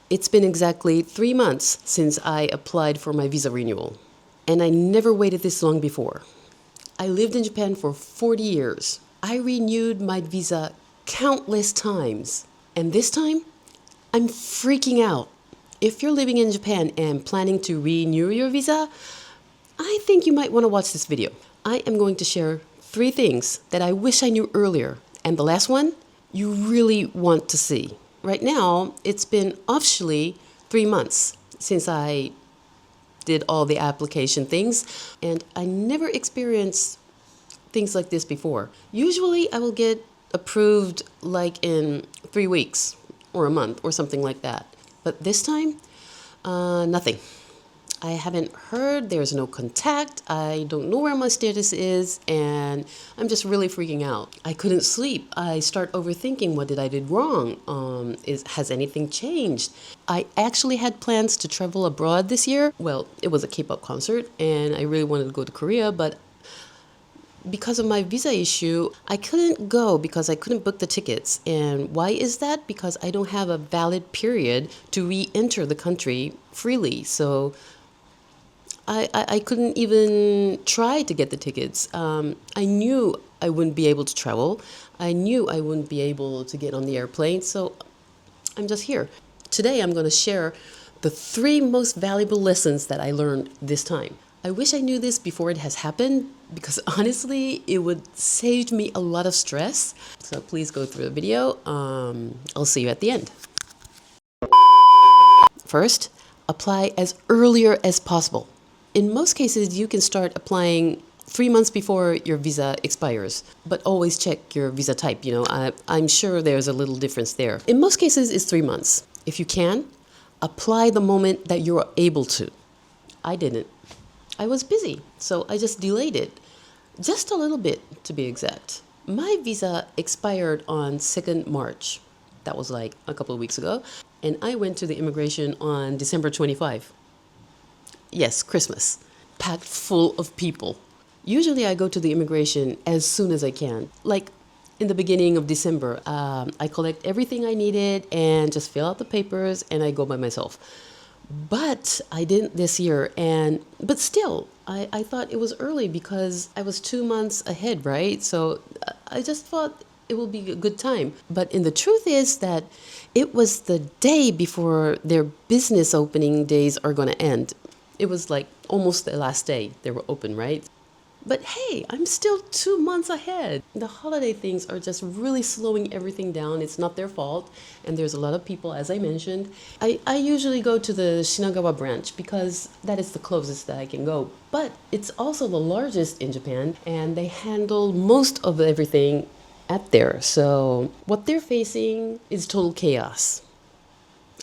It's been exactly 3 months since I applied for my visa renewal, and I never waited this long before. I lived in Japan for 40 years. I renewed my visa countless times, and this time, I'm freaking out. If you're living in Japan and planning to renew your visa, I think you might want to watch this video. I am going to share 3 things that I wish I knew earlier, and the last one, you really want to see. Right now, it's been officially 3 months since I did all the application things, and I never experienced things like this before. Usually, I will get approved like in 3 weeks or a month or something like that. But this time, nothing. I haven't heard, there's no contact, I don't know where my status is, and I'm just really freaking out. I couldn't sleep. I start overthinking, what did I do wrong? Has anything changed? I actually had plans to travel abroad this year. Well, it was a K-pop concert, and I really wanted to go to Korea, but because of my visa issue, I couldn't go because I couldn't book the tickets. And why is that? Because I don't have a valid period to re-enter the country freely. So I couldn't even try to get the tickets. I knew I wouldn't be able to travel. I knew I wouldn't be able to get on the airplane. So I'm just here. Today I'm going to share the 3 most valuable lessons that I learned this time. I wish I knew this before it has happened, because honestly, it would save me a lot of stress. So please go through the video. I'll see you at the end. First, apply as earlier as possible. In most cases, you can start applying 3 months before your visa expires, but always check your visa type. I'm sure there's a little difference there. In most cases, it's 3 months. If you can, apply the moment that you're able to. I didn't. I was busy, so I just delayed it. Just a little bit, to be exact. My visa expired on 2nd March. That was like a couple of weeks ago. And I went to the immigration on December 25. Yes, Christmas. Packed full of people. Usually I go to the immigration as soon as I can. Like in the beginning of December, I collect everything I needed and just fill out the papers, and I go by myself. But I didn't this year, but still, I thought it was early because I was 2 months ahead, right? So I just thought it will be a good time. But the truth is that it was the day before their business opening days are going to end. It was like almost the last day they were open, right? But hey, I'm still 2 months ahead. The holiday things are just really slowing everything down. It's not their fault. And there's a lot of people, as I mentioned. I usually go to the Shinagawa branch because that is the closest that I can go. But it's also the largest in Japan, and they handle most of everything at there. So what they're facing is total chaos.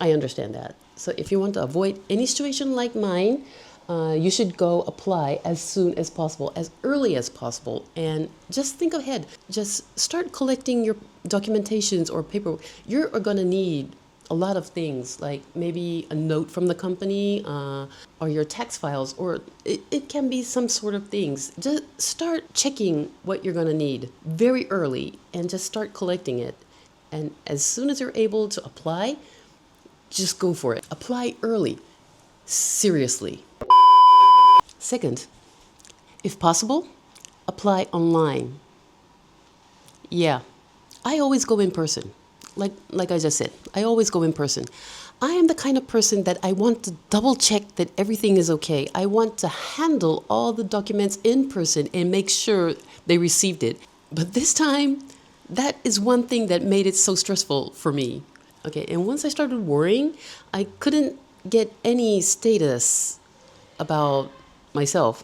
I understand that. So if you want to avoid any situation like mine, you should go apply as soon as possible, as early as possible, and just think ahead. Just start collecting your documentations or paperwork. You're going to need a lot of things, like maybe a note from the company or your tax files, or it can be some sort of things. Just start checking what you're going to need very early and just start collecting it. And as soon as you're able to apply, just go for it. Apply early. Seriously. Second, if possible, apply online. Yeah, I always go in person. Like I just said, I always go in person. I am the kind of person that I want to double check that everything is okay. I want to handle all the documents in person and make sure they received it. But this time, that is one thing that made it so stressful for me. Okay, and once I started worrying, I couldn't get any status about myself,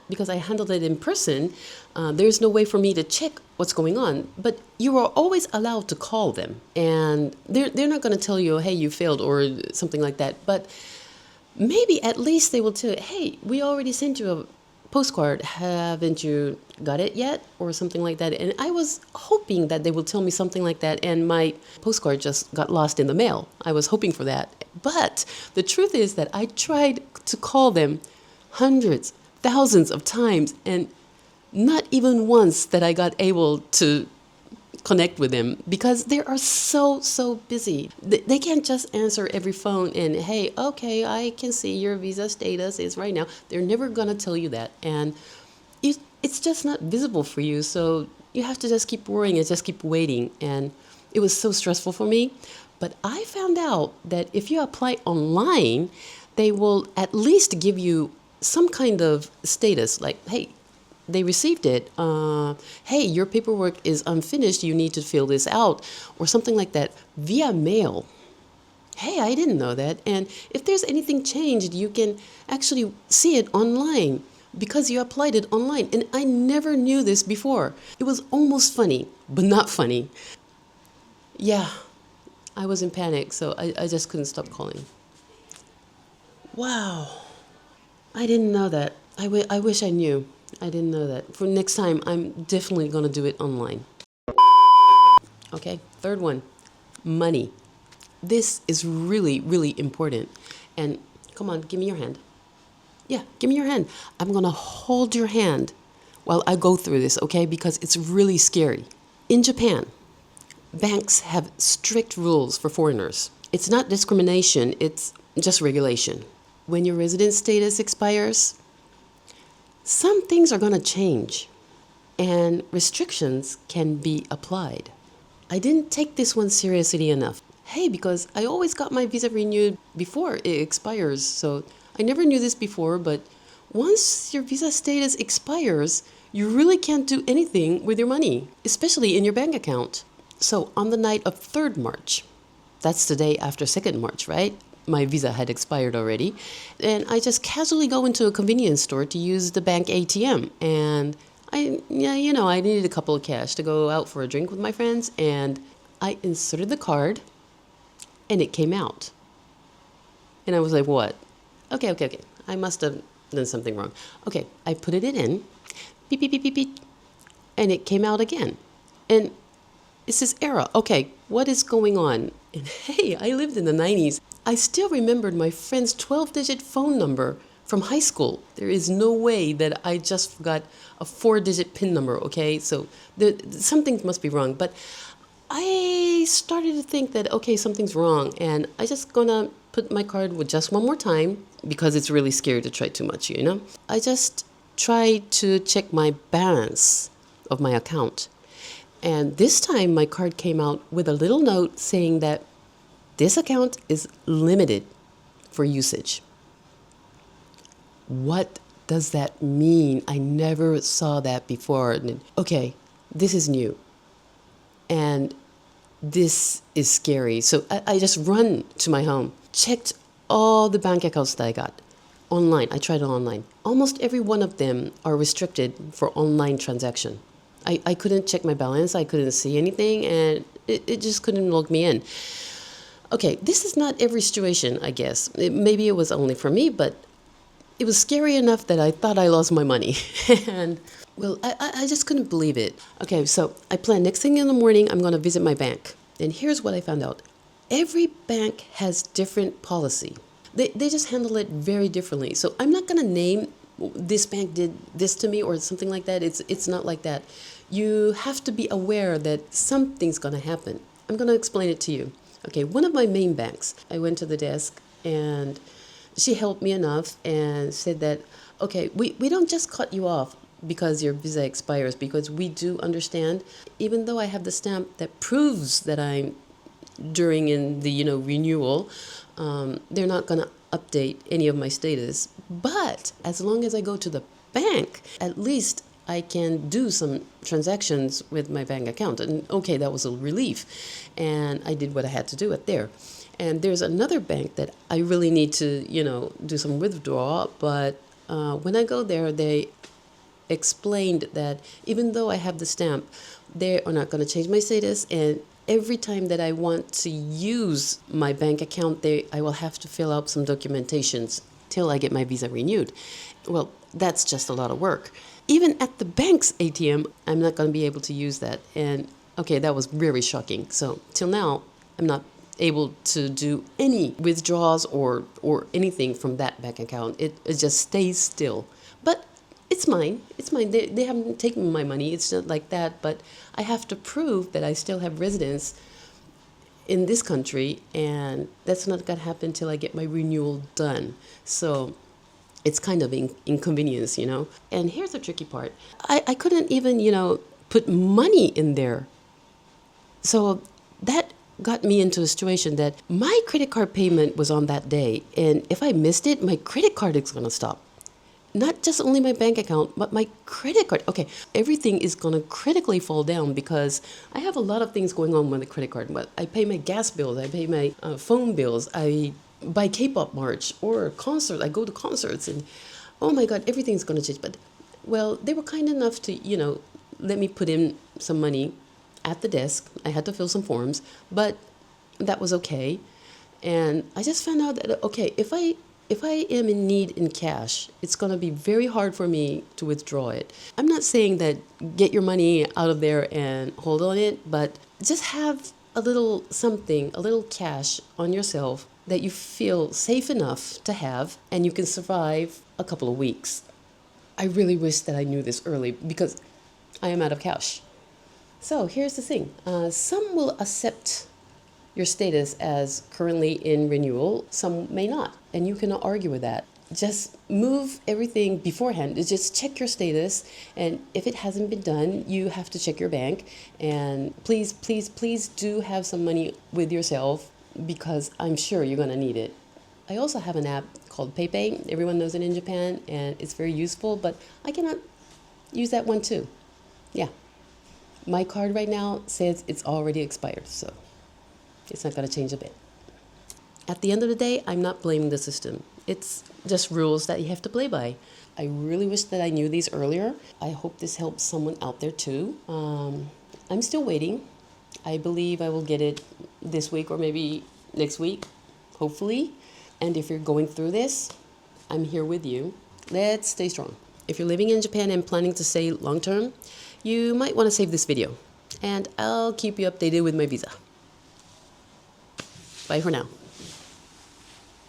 because I handled it in person. There's no way for me to check what's going on. But you are always allowed to call them, and they're not going to tell you, hey, you failed or something like that. But maybe at least they will tell you, hey, we already sent you a postcard. Haven't you got it yet? Or something like that. And I was hoping that they would tell me something like that, and my postcard just got lost in the mail. I was hoping for that. But the truth is that I tried to call them hundreds, thousands of times, and not even once that I got able to connect with them because they are so busy. They can't just answer every phone and, hey, okay, I can see your visa status is right now. They're never going to tell you that. And it's just not visible for you. So you have to just keep worrying and just keep waiting. And it was so stressful for me. But I found out that if you apply online, they will at least give you some kind of status like, hey, they received it. Hey, your paperwork is unfinished. You need to fill this out or something like that via mail. Hey, I didn't know that. And if there's anything changed, you can actually see it online because you applied it online. And I never knew this before. It was almost funny, but not funny. Yeah, I was in panic, so I just couldn't stop calling. Wow. I didn't know that. I wish I knew. I didn't know that. For next time, I'm definitely going to do it online. Okay, third one, money. This is really important. And come on, give me your hand. Yeah, give me your hand. I'm going to hold your hand while I go through this, okay? Because it's really scary. In Japan, banks have strict rules for foreigners. It's not discrimination, it's just regulation. When your resident status expires, some things are going to change and restrictions can be applied. I didn't take this one seriously enough. Hey, because I always got my visa renewed before it expires, so I never knew this before, but once your visa status expires, you really can't do anything with your money, especially in your bank account. So on the night of 3rd March, that's the day after 2nd March, right? My visa had expired already. And I just casually go into a convenience store to use the bank ATM. And I needed a couple of cash to go out for a drink with my friends. And I inserted the card and it came out. And I was like, what? Okay. I must have done something wrong. Okay, I put it in. Beep, beep, beep, beep, beep. And it came out again. And it says error. Okay, what is going on? And hey, I lived in the 90s. I still remembered my friend's 12-digit phone number from high school. There is no way that I just forgot a 4-digit PIN number, okay? So something must be wrong. But I started to think that, okay, something's wrong. And I just gonna put my card with just one more time because it's really scary to try too much, you know? I just tried to check my balance of my account. And this time my card came out with a little note saying that this account is limited for usage. What does that mean? I never saw that before. Okay, this is new. And this is scary. So I just run to my home, checked all the bank accounts that I got online. I tried it online. Almost every one of them are restricted for online transaction. I couldn't check my balance. I couldn't see anything, and it just couldn't log me in. Okay, this is not every situation, I guess. Maybe it was only for me, but it was scary enough that I thought I lost my money. And, well, I just couldn't believe it. Okay, so I planned next thing in the morning, I'm going to visit my bank. And here's what I found out. Every bank has different policy. They just handle it very differently. So I'm not going to name this bank did this to me or something like that. It's not like that. You have to be aware that something's going to happen. I'm going to explain it to you. Okay, one of my main banks, I went to the desk and she helped me enough and said that, okay, we don't just cut you off because your visa expires, because we do understand, even though I have the stamp that proves that I'm during in the renewal, they're not going to update any of my status. But as long as I go to the bank, at least I can do some transactions with my bank account. And okay, that was a relief. And I did what I had to do it there. And there's another bank that I really need to, do some withdrawal. But when I go there, they explained that even though I have the stamp, they are not going to change my status. And every time that I want to use my bank account, I will have to fill out some documentations till I get my visa renewed. Well, that's just a lot of work. Even at the bank's ATM, I'm not going to be able to use that. And okay, that was very shocking. So till now, I'm not able to do any withdrawals or anything from that bank account. It just stays still. But it's mine. It's mine. They haven't taken my money. It's not like that. But I have to prove that I still have residence in this country, and that's not going to happen until I get my renewal done. So it's kind of inconvenience, you know. And here's the tricky part. I couldn't even, put money in there. So that got me into a situation that my credit card payment was on that day. And if I missed it, my credit card is going to stop. Not just only my bank account, but my credit card. Okay, everything is going to critically fall down because I have a lot of things going on with the credit card. But I pay my gas bills, I pay my phone bills, I buy K-pop merch or concert. I go to concerts, and oh my God, everything's going to change. But well, they were kind enough to, let me put in some money at the desk. I had to fill some forms, but that was okay. And I just found out that, okay, if I am in need in cash, it's going to be very hard for me to withdraw it. I'm not saying that get your money out of there and hold on it, but just have a little something, a little cash on yourself that you feel safe enough to have, and you can survive a couple of weeks. I really wish that I knew this early because I am out of cash. So here's the thing. Some will accept your status as currently in renewal, some may not, and you cannot argue with that. Just move everything beforehand. Just check your status, and if it hasn't been done, you have to check your bank. And please, please, please do have some money with yourself because I'm sure you're gonna need it. I also have an app called PayPay. Everyone knows it in Japan, and it's very useful, but I cannot use that one too. Yeah. My card right now says it's already expired, so it's not going to change a bit. At the end of the day, I'm not blaming the system. It's just rules that you have to play by. I really wish that I knew these earlier. I hope this helps someone out there too. I'm still waiting. I believe I will get it this week or maybe next week, hopefully. And if you're going through this, I'm here with you. Let's stay strong. If you're living in Japan and planning to stay long term, you might want to save this video. And I'll keep you updated with my visa. Bye for now.